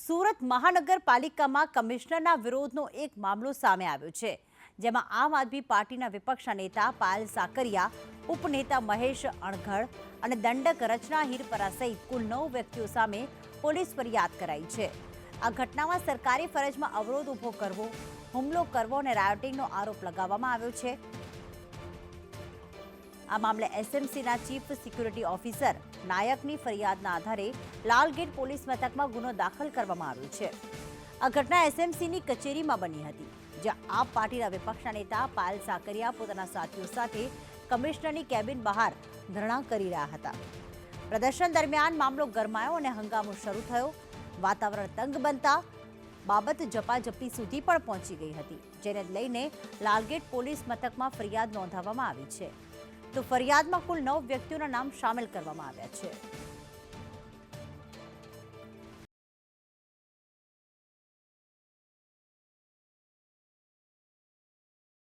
સુરત મહાનગરપાલિકામાં કમિશનરના વિરોધનો એક મામલો સામે આવ્યો છે, જેમાં આમ આદમી પાર્ટીના વિપક્ષના નેતા પાયલ સાકરિયા, ઉપનેતા મહેશ અણઘડ અને દંડક રચના હીરપરા સહિત કુલ 9 વ્યક્તિઓ સામે પોલીસ ફરિયાદ કરાઈ છે. આ ઘટનામાં સરકારી ફરજમાં અવરોધ ઊભો કરવો, હુમલો કરવો અને રાયોટિંગનો આરોપ લગાવવામાં આવ્યો છે. આ મામલે એસએમસીના ચીફ સિક્યુરિટી ઓફિસર નાયકની ફરિયાદના આધારે લાલગેટ પોલીસ મથકમાં ગુનો દાખલ કરવામાં આવ્યો છે. આ ઘટના એસએમસીની કચેરીમાં બની હતી, જ્યાં આપ પાર્ટીના વિપક્ષના નેતા પાયલ સાકરિયા પોતાના સાથીઓ સાથે કમિશનરની કેબિન બહાર ધરણા કરી રહ્યા હતા. પ્રદર્શન દરમિયાન મામલો ગરમાયો અને હંગામો શરૂ થયો. વાતાવરણ તંગ બનતા બાબત ઝપાઝપી સુધી પણ પહોંચી ગઈ હતી, જેને લઈને લાલગેટ પોલીસ મથકમાં ફરિયાદ નોંધાવવામાં આવી છે. તો ફરિયાદમાં કુલ 9 વ્યક્તિઓના નામ સામેલ કરવામાં આવ્યા છે.